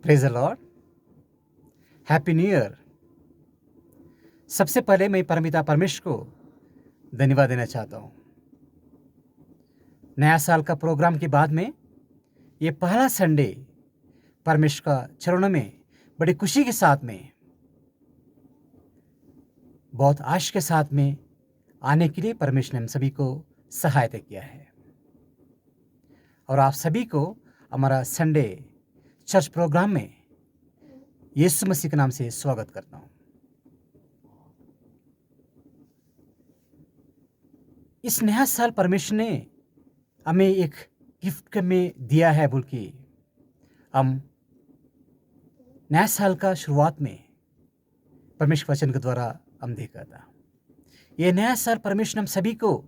Praise the Lord. Happy new year. सबसे पहले मैं परमिता परमेश्वर को धन्यवाद देना चाहता हूँ। नया साल का प्रोग्राम के बाद में ये पहला संडे परमेश्वर का चरणों में बड़ी खुशी के साथ में, बहुत आश के साथ में आने के लिए परमेश्वर ने हम सभी को सहायता किया है। और आप सभी को हमारा संडे चर्च प्रोग्राम में यीशु मसीह के नाम से स्वागत करता हूँ। इस नया साल परमेश्वर ने हमें एक गिफ्ट में दिया है बोल के हम नया साल का शुरुआत में परमेश्वर वचन के द्वारा हम देखा था। ये नया साल परमेश्वर ने हम सभी को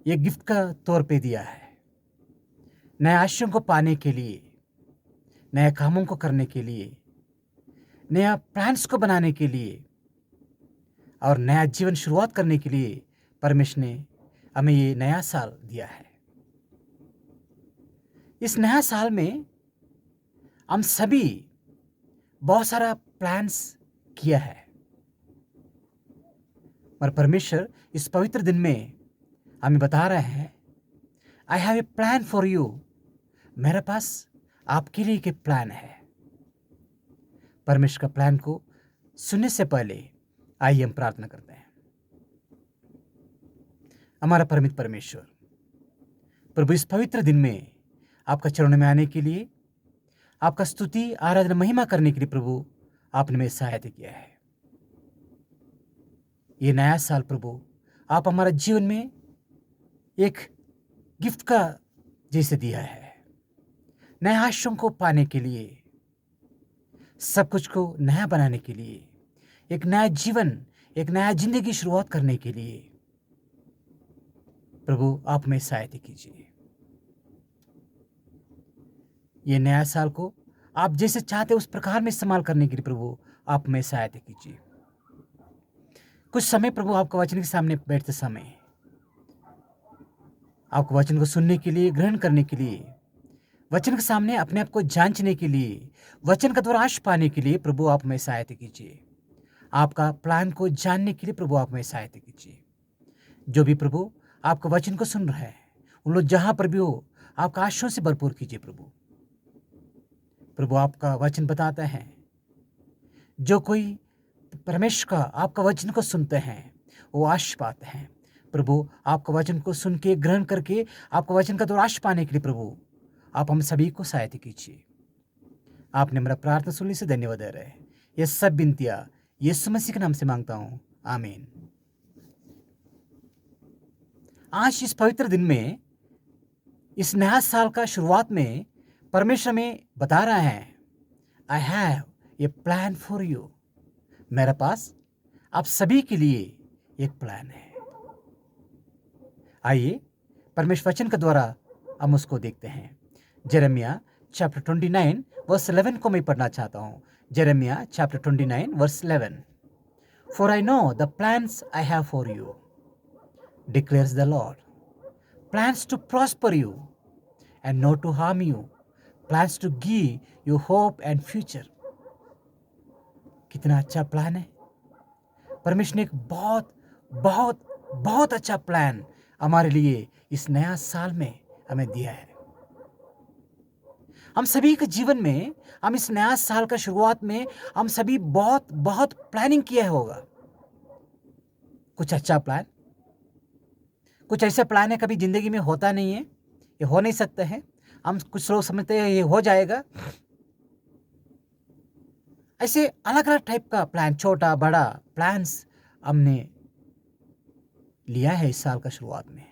ये गिफ्ट का तौर पे दिया है, नए आशयों को पाने के लिए, नए कामों को करने के लिए, नया प्लान्स को बनाने के लिए और नया जीवन शुरुआत करने के लिए परमेश्वर ने हमें ये नया साल दिया है। इस नया साल में हम सभी बहुत सारा प्लान्स किया है, पर परमेश्वर इस पवित्र दिन में हमें बता रहे हैं, I have a plan for you. मेरे पास आपके लिए एक प्लान है। परमेश्वर का प्लान को सुनने से पहले आइए हम प्रार्थना करते हैं। हमारा परमित परमेश्वर, प्रभु इस पवित्र दिन में आपका चरणों में आने के लिए, आपका स्तुति आराधना महिमा करने के लिए प्रभु आपने मेरी सहायता किया है। ये नया साल प्रभु आप हमारा जीवन में एक गिफ्ट का जैसे दिया है, नए आशयों को पाने के लिए, सब कुछ को नया बनाने के लिए, एक नया जीवन, एक नया जिंदगी शुरुआत करने के लिए प्रभु आप में सहायता कीजिए। ये नया साल को आप जैसे चाहते उस प्रकार में इस्तेमाल करने के लिए प्रभु आप में सहायता कीजिए। कुछ समय प्रभु आपका वचन के सामने बैठते समय, आपको वचन को सुनने के लिए, ग्रहण करने के लिए, वचन के सामने अपने आप को जांचने के लिए, वचन का द्वारा आश पाने के लिए प्रभु आप में सहायता कीजिए। आपका प्लान को जानने के लिए प्रभु आप में सहायता कीजिए। जो भी प्रभु आपका वचन को सुन रहे हैं, उन लोग जहां पर भी हो, आपका आशीषों से भरपूर कीजिए। प्रभु आपका वचन बताता है, जो कोई परमेश्वर का आपका वचन को सुनते हैं वो आशीष पाते हैं। प्रभु आपका वचन को सुन के, ग्रहण करके, आपका वचन का द्वारा आशीष पाने के लिए प्रभु आप हम सभी को सहायता कीजिए। आपने मेरा प्रार्थना सुनने से धन्यवाद दे रहे हैं। ये सब विनतियां यीशु मसीह के नाम से मांगता हूँ, आमीन। आज इस पवित्र दिन में, इस नया साल का शुरुआत में परमेश्वर में बता रहा है, I have a plan for you. मेरे पास आप सभी के लिए एक प्लान है। आइए परमेश्वर वचन के द्वारा हम उसको देखते हैं। यिर्मयाह चैप्टर 29 वर्स 11 को मैं पढ़ना चाहता हूँ। यिर्मयाह chapter 29 verse 11। For I know the plans I have for you, declares the Lord, plans to prosper you and not to harm you, plans to give you hope and future। कितना अच्छा plan है। परमेश्वर ने एक बहुत बहुत बहुत अच्छा प्लान हमारे लिए इस नया साल में हमें दिया है। हम सभी के जीवन में, हम इस नया साल का शुरुआत में हम सभी बहुत बहुत प्लानिंग किया होगा। कुछ अच्छा प्लान, कुछ ऐसे प्लान है कभी जिंदगी में होता नहीं है, ये हो नहीं सकता है। हम कुछ लोग समझते हैं ये हो जाएगा। ऐसे अलग अलग टाइप का प्लान, छोटा बड़ा प्लान्स हमने लिया है इस साल का शुरुआत में।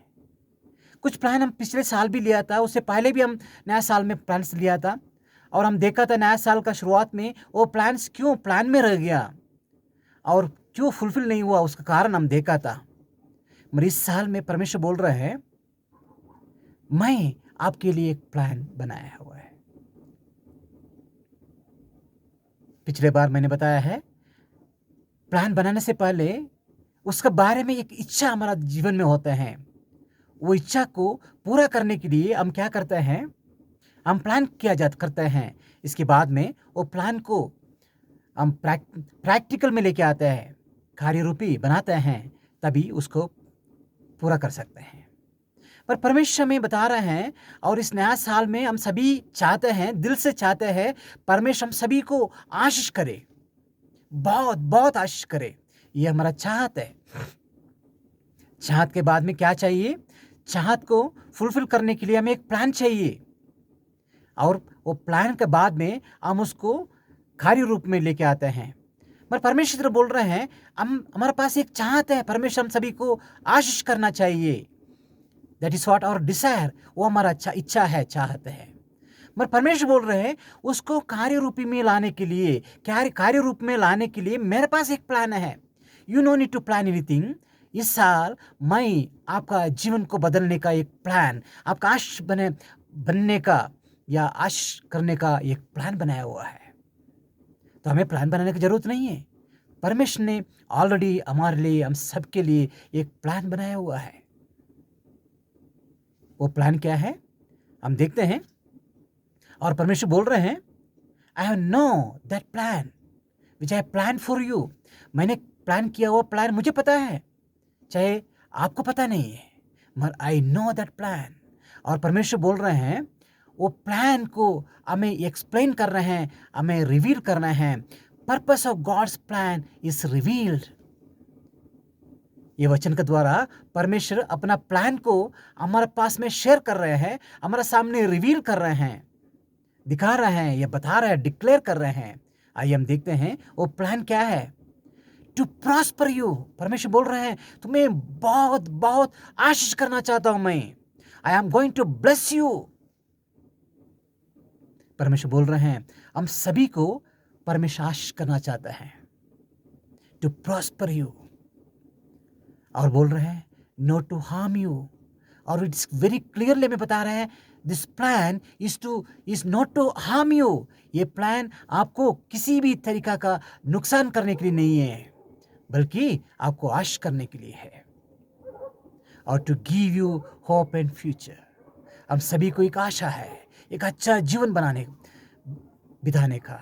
कुछ प्लान हम पिछले साल भी लिया था, उससे पहले भी हम नया साल में प्लान्स लिया था, और हम देखा था नया साल का शुरुआत में वो प्लान्स क्यों प्लान में रह गया और क्यों फुलफिल नहीं हुआ, उसका कारण हम देखा था। मगर इस साल में परमेश्वर बोल रहे हैं, मैं आपके लिए एक प्लान बनाया हुआ है। पिछले बार मैंने बताया है, प्लान बनाने से पहले उसके बारे में एक इच्छा हमारा जीवन में होता है। वो इच्छा को पूरा करने के लिए हम क्या करते हैं, हम प्लान करते हैं, इसके बाद में वो प्लान को हम प्रैक्टिकल में लेके आते हैं, कार्यरूपी बनाते हैं, तभी उसको पूरा कर सकते हैं। पर परमेश्वर हमें बता रहे हैं, और इस नया साल में हम सभी चाहते हैं, दिल से चाहते हैं, परमेश्वर हम सभी को आशीष करे, बहुत बहुत आशीष करे। ये हमारा चाहत है। चाहत के बाद में क्या चाहिए? चाहत को फुलफिल करने के लिए हमें एक प्लान चाहिए, और वो प्लान के बाद में हम उसको कार्य रूप में लेके आते हैं। पर परमेश्वर बोल रहे हैं, हमारे पास एक चाहत है, परमेश्वर हम सभी को आशीष करना चाहिए। That is what our desire, वो हमारा इच्छा है, चाहत है। मगर परमेश्वर बोल रहे हैं, उसको कार्य रूपी में लाने के लिए, कार्य रूप में लाने के लिए मेरे पास एक प्लान है। You no need to plan anything. इस साल मैं आपका जीवन को बदलने का एक प्लान, आपका आशीष बनने का या आशीष करने का एक प्लान बनाया हुआ है। तो हमें प्लान बनाने की जरूरत नहीं है। परमेश्वर ने ऑलरेडी हमारे लिए, हम सबके लिए एक प्लान बनाया हुआ है। वो प्लान क्या है, हम देखते हैं। और परमेश्वर बोल रहे हैं, I have know that plan which I plan for you. मैंने प्लान किया हुआ प्लान मुझे पता है, चाहे आपको पता नहीं है, मगर आई नो दैट प्लान। और परमेश्वर बोल रहे हैं, वो प्लान को हमें एक्सप्लेन कर रहे हैं, हमें रिवील करना है। Purpose of God's plan is revealed. ये वचन के द्वारा परमेश्वर अपना प्लान को हमारे पास में शेयर कर रहे हैं, हमारे सामने रिवील कर रहे हैं, दिखा रहे हैं, या बता रहे हैं, डिक्लेयर कर रहे हैं। आइए हम देखते हैं वो प्लान क्या है। टू प्रॉस्पर यू, परमेश्वर बोल रहे हैं, तुम्हें बहुत बहुत आशीष करना चाहता हूं मैं। I am going to bless you. परमेश्वर बोल रहे हैं, हम सभी को परमेश्वर आशीष करना चाहता है, टू प्रॉस्पर यू। और बोल रहे हैं, नो टू हार्म यू। और इट्स वेरी क्लियरली हमें बता रहे हैं, this plan is not to harm you. ये प्लान आपको किसी भी तरीका का नुकसान करने के लिए नहीं है, बल्कि आपको आशीष करने के लिए है, और to give you hope and future. हम सभी को एक आशा है, एक अच्छा जीवन बिताने का,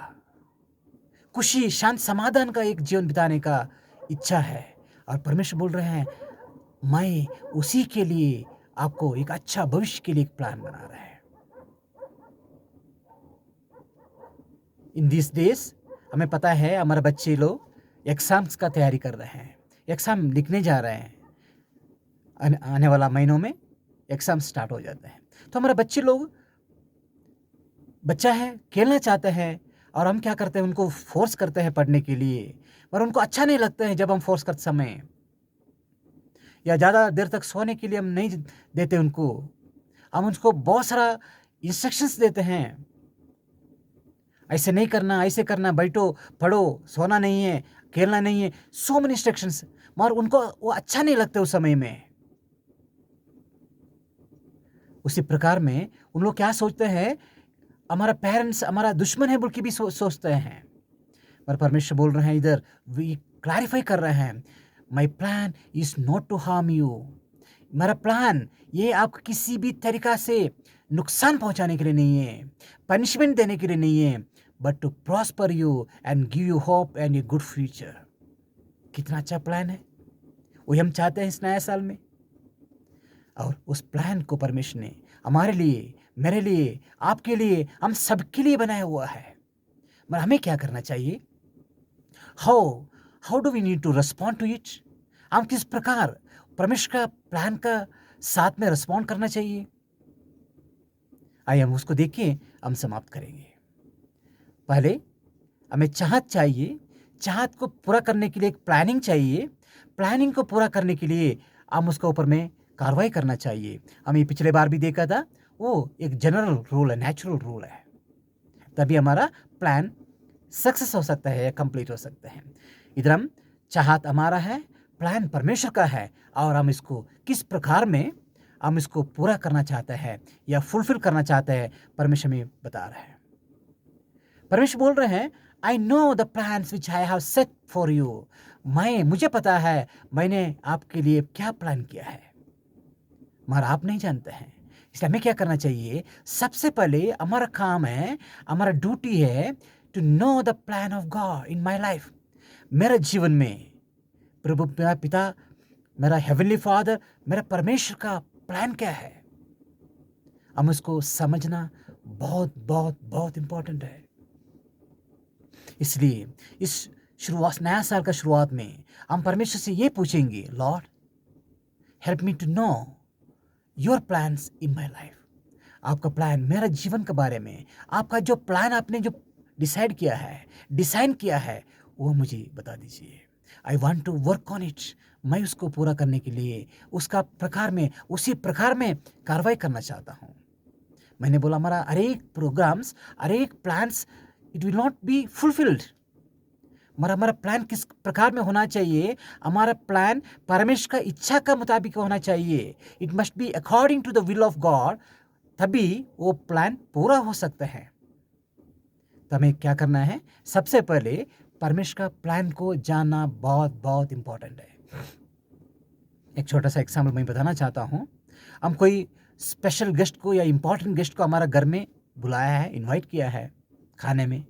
खुशी, शांत, समाधान का एक जीवन बिताने का इच्छा है। और परमेश्वर बोल रहे हैं, मैं उसी के लिए आपको एक अच्छा भविष्य के लिए एक प्लान बना रहा है। इन दिस डेज हमें पता है, हमारे बच्चे लोग एग्जाम्स का तैयारी कर रहे हैं, एग्जाम लिखने जा रहे हैं। आने वाला महीनों में एग्जाम स्टार्ट हो जाते हैं। तो हमारे बच्चा है, खेलना चाहते हैं, और हम क्या करते हैं, उनको फोर्स करते हैं पढ़ने के लिए, पर उनको अच्छा नहीं लगता है जब हम फोर्स करते समय, या ज़्यादा देर तक सोने के लिए हम नहीं देते उनको। हम उनको बहुत सारा इंस्ट्रक्शंस देते हैं, ऐसे नहीं करना, ऐसे करना, बैठो, पढ़ो, सोना नहीं है, खेलना नहीं है, सो मेनी इंस्ट्रक्शंस, मगर उनको वो अच्छा नहीं लगता उस समय में। उसी प्रकार में उन लोग क्या सोचते हैं, हमारा पेरेंट्स हमारा दुश्मन है बोल के भी सोचते हैं। पर परमेश्वर बोल रहे हैं, इधर वी क्लैरिफाई कर रहे हैं, my plan is not to harm you. मेरा प्लान ये आपको किसी भी तरीका से नुकसान पहुंचाने के लिए नहीं है, पनिशमेंट देने के लिए नहीं है, but to prosper you and give you hope and a good future. कितना अच्छा प्लान है, वही हम चाहते हैं इस नया साल में। और उस प्लान को परमेश्वर ने हमारे लिए, मेरे लिए, आपके लिए, हम सबके लिए बनाया हुआ है। मगर हमें क्या करना चाहिए? How do we need to respond to it? हम किस प्रकार परमेश्वर का प्लान का साथ में रिस्पॉन्ड करना चाहिए? आइए हम उसको देख के हम समाप्त करेंगे। पहले हमें चाहत चाहिए, चाहत को पूरा करने के लिए एक प्लानिंग चाहिए, प्लानिंग को पूरा करने के लिए हम उसके ऊपर में कार्रवाई करना चाहिए। हम ये पिछले बार भी देखा था, वो एक जनरल रूल है, नेचुरल रूल है, तभी हमारा प्लान सक्सेस हो सकता है या कंप्लीट हो सकता है। इधर हम चाहत हमारा है, प्लान परमेश्वर का है, और हम इसको किस प्रकार में हम इसको पूरा करना चाहते हैं या फुलफिल करना चाहते हैं, परमेश्वर में बता रहे हैं। परमेश्वर बोल रहे हैं, आई know the plans which I have set for you. मुझे पता है मैंने आपके लिए क्या प्लान किया है, मगर आप नहीं जानते हैं, इसलिए हमें क्या करना चाहिए? सबसे पहले हमारा काम है, हमारा ड्यूटी है to know the plan of God in my life. मेरे जीवन में प्रभु, मेरा पिता, मेरा हेवनली फादर, मेरा परमेश्वर का प्लान क्या है, हम उसको समझना बहुत बहुत बहुत इम्पोर्टेंट है। इसलिए इस नया साल का शुरुआत में हम परमेश्वर से ये पूछेंगे, Lord help me to know your plans in my life. आपका प्लान मेरा जीवन के बारे में, आपका जो प्लान आपने जो डिसाइड किया है, डिसाइन किया है, वो मुझे बता दीजिए। I want to work on it. मैं उसको पूरा करने के लिए उसका प्रकार में, उसी प्रकार में कार्रवाई करना चाहता हूँ। मैंने बोला हमारा हर एक प्रोग्राम्स, हर एक plans, it will not be fulfilled. हमारा प्लान किस प्रकार में होना चाहिए? हमारा प्लान परमेश्वर का इच्छा का मुताबिक होना चाहिए। It must be according to the will of God, तभी वो प्लान पूरा हो सकता है। तो हमें क्या करना है? सबसे पहले परमेश्वर का प्लान को जानना बहुत बहुत इंपॉर्टेंट है। एक छोटा सा एग्जाम्पल मैं बताना चाहता हूँ। हम कोई स्पेशल गेस्ट को या इम्पोर्टेंट गेस्ट को हमारा घर में बुलाया है, इनवाइट किया है खाने में,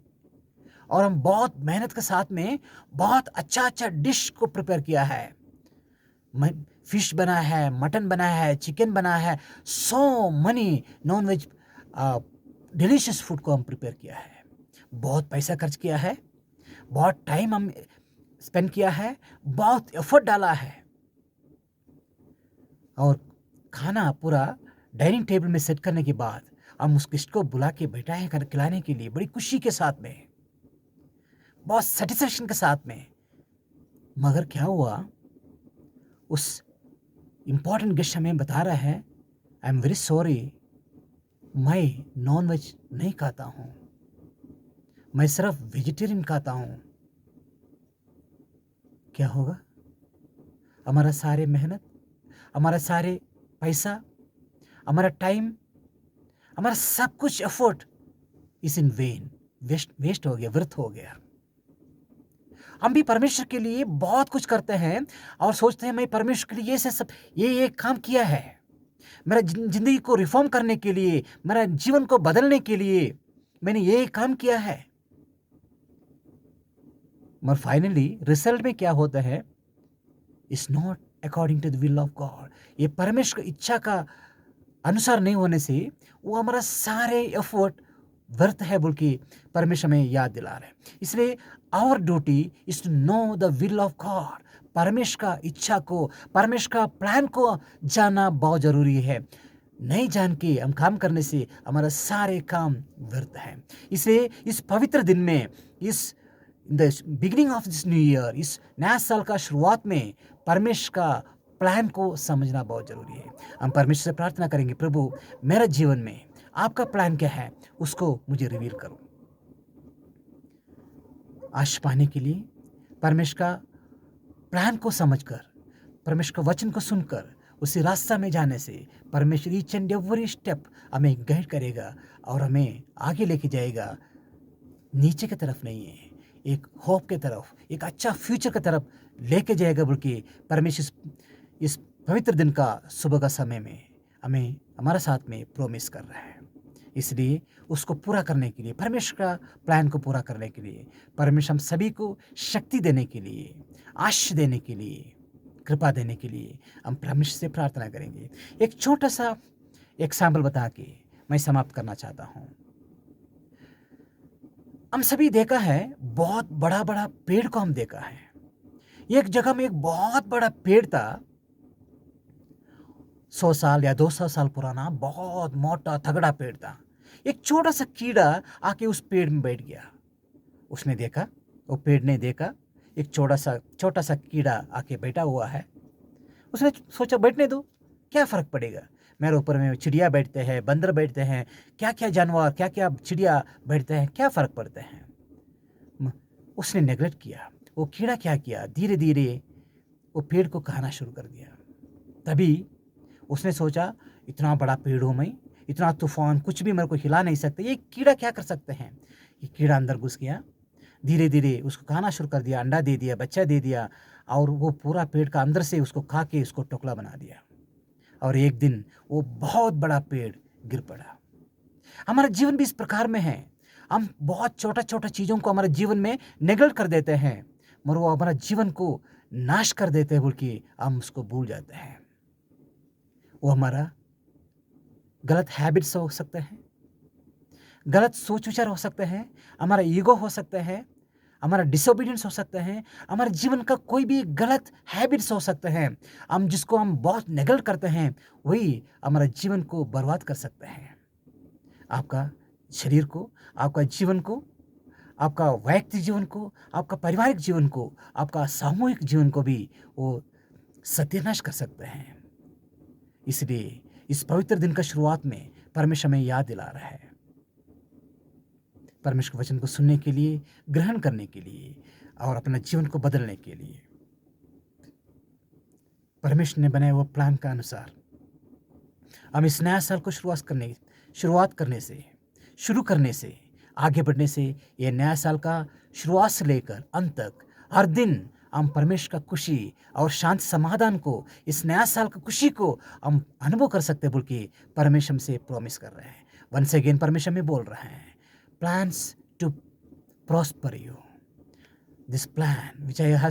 और हम बहुत मेहनत के साथ में बहुत अच्छा अच्छा डिश को प्रिपेयर किया है। फिश बना है, मटन बना है, चिकन बना है, so many non veg delicious food को हम प्रिपेयर किया है। बहुत पैसा खर्च किया है, बहुत टाइम हम स्पेंड किया है, बहुत एफर्ट डाला है, और खाना पूरा डाइनिंग टेबल में सेट करने के बाद हम उस गेस्ट को बुला के बैठाए कर खिलाने के लिए बड़ी खुशी के साथ में, बहुत सेटिस्फेक्शन के साथ में। मगर क्या हुआ? उस इम्पॉर्टेंट गेस्ट हमें बता रहा है, आई एम वेरी सॉरी, मैं नॉन वेज नहीं खाता हूँ, मैं सिर्फ वेजिटेरियन खाता हूँ। क्या होगा? हमारा सारे मेहनत, हमारा सारे पैसा, हमारा टाइम, हमारा सब कुछ effort is in vain, waste हो गया, व्यर्थ हो गया। हम भी परमेश्वर के लिए बहुत कुछ करते हैं और सोचते हैं मैं परमेश्वर के लिए ये काम किया है, मेरा जिंदगी को रिफॉर्म करने के लिए, मेरा जीवन को बदलने के लिए मैंने ये काम किया है। मगर फाइनली रिजल्ट में क्या होता है? It's not according to the will of God. ये परमेश्वर की इच्छा का अनुसार नहीं होने से वो हमारा सारे एफर्ट व्यर्थ है बोल के परमेश्वर में याद दिला रहे हैं। इसलिए our duty is to know the will of God. परमेश्वर का इच्छा को, परमेश्वर का प्लान को जानना बहुत जरूरी है। नहीं जान के हम काम करने से हमारा सारे काम व्यर्थ है। इसलिए इस पवित्र दिन में, इस the beginning of this new year, इस नया साल का शुरुआत में परमेश्वर का प्लान को समझना बहुत ज़रूरी है। हम परमेश्वर से प्रार्थना करेंगे, प्रभु मेरे जीवन में आपका प्लान क्या है उसको मुझे रिवील करो। आशीष पाने के लिए परमेश्वर का प्लान को समझकर, परमेश्वर का वचन को सुनकर उसी रास्ता में जाने से परमेश्वर ईच एंड एवरी स्टेप हमें गाइड करेगा और हमें आगे लेके जाएगा। नीचे की तरफ नहीं है, एक होप की तरफ, एक अच्छा फ्यूचर की तरफ लेके जाएगा बोल के परमेश्वर इस पवित्र दिन का सुबह का समय में हमें हमारे साथ में प्रोमिस कर रहा है। इसलिए उसको पूरा करने के लिए, परमेश्वर का प्लान को पूरा करने के लिए, परमेश्वर हम सभी को शक्ति देने के लिए, आशीष देने के लिए, कृपा देने के लिए हम परमेश्वर से प्रार्थना करेंगे। एक छोटा सा एग्जाम्पल बता के मैं समाप्त करना चाहता हूँ। हम सभी देखा है, बहुत बड़ा बड़ा पेड़ को हम देखा है। एक जगह में एक बहुत बड़ा पेड़ था, 100 साल या 200 साल पुराना, बहुत मोटा तगड़ा पेड़ था। एक छोटा सा कीड़ा आके उस पेड़ में बैठ गया। उसने देखा, वो पेड़ ने देखा एक छोटा सा कीड़ा आके बैठा हुआ है। उसने सोचा बैठने दो, क्या फ़र्क पड़ेगा, मेरे ऊपर में चिड़िया बैठते हैं, बंदर बैठते हैं, क्या क्या जानवर, क्या क्या चिड़िया बैठते हैं, क्या फ़र्क पड़ते हैं। उसने नेगलेक्ट किया। वो कीड़ा क्या किया, धीरे धीरे वो पेड़ को खाना शुरू कर दिया। तभी उसने सोचा इतना बड़ा पेड़ हूँ मैं, इतना तूफान कुछ भी मेरे को हिला नहीं सकते, ये कीड़ा क्या कर सकते हैं। ये कीड़ा अंदर घुस गया, धीरे धीरे उसको खाना शुरू कर दिया, अंडा दे दिया, बच्चा दे दिया, और वो पूरा पेड़ का अंदर से उसको खा के उसको टोकला बना दिया। और एक दिन वो बहुत बड़ा पेड़ गिर पड़ा। हमारा जीवन भी इस प्रकार में है। हम बहुत छोटा छोटा चीज़ों को हमारे जीवन में नेगलेक्ट कर देते हैं, मगर वो हमारा जीवन को नाश कर देते हैं, बल्कि हम उसको भूल जाते हैं। वो हमारा गलत हैबिट्स हो सकते हैं, गलत सोच विचार हो सकते हैं, हमारा ईगो हो सकता है, हमारा डिसोबीडियंस हो सकता है, हमारे जीवन का कोई भी गलत हैबिट्स हो सकते हैं, हम जिसको हम बहुत नेगलेक्ट करते हैं, वही हमारा जीवन को बर्बाद कर सकते हैं। आपका शरीर को, आपका जीवन को, आपका वैयक्तिक जीवन को, आपका पारिवारिक जीवन को, आपका सामूहिक जीवन को भी वो सत्यानाश कर सकते हैं। इसलिए इस पवित्र दिन का शुरुआत में परमेश्वर हमें याद दिला रहा है, परमेश्वर के वचन को सुनने के लिए, ग्रहण करने के लिए और अपना जीवन को बदलने के लिए। परमेश्वर ने बनाए हुए प्लान का अनुसार हम इस नया साल को शुरू करने से, आगे बढ़ने से, ये नया साल का शुरुआत से लेकर अंत तक हर दिन हम परमेश्वर का खुशी और शांति समाधान को, इस नया साल की खुशी को हम अनुभव कर सकते हैं, बल्कि परमेश्वर हमसे प्रॉमिस कर रहे हैं। वंस अगेन परमेश्वर में बोल रहे हैं, plans to prosper you, this plan which I have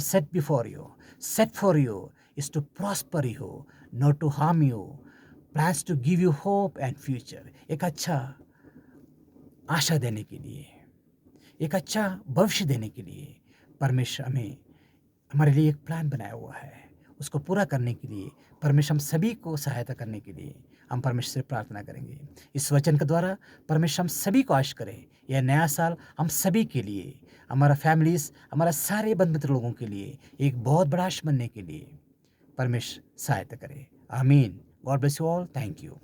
set for you is to prosper you, not to harm you, plans to give you hope and future। एक अच्छा आशा देने के लिए, एक अच्छा भविष्य देने के लिए परमेश्वर हमारे लिए एक प्लान बनाया हुआ है। उसको पूरा करने के लिए परमेश्वर हम सभी को सहायता करने के लिए हम परमेश्वर से प्रार्थना करेंगे। इस वचन के द्वारा परमेश्वर हम सभी को आशीष करें। यह नया साल हम सभी के लिए, हमारा फैमिलीज, हमारा सारे बंधु मित्र लोगों के लिए एक बहुत बड़ा आशीष बनने के लिए परमेश्वर सहायता करे। आमीन। God bless you all. Thank you.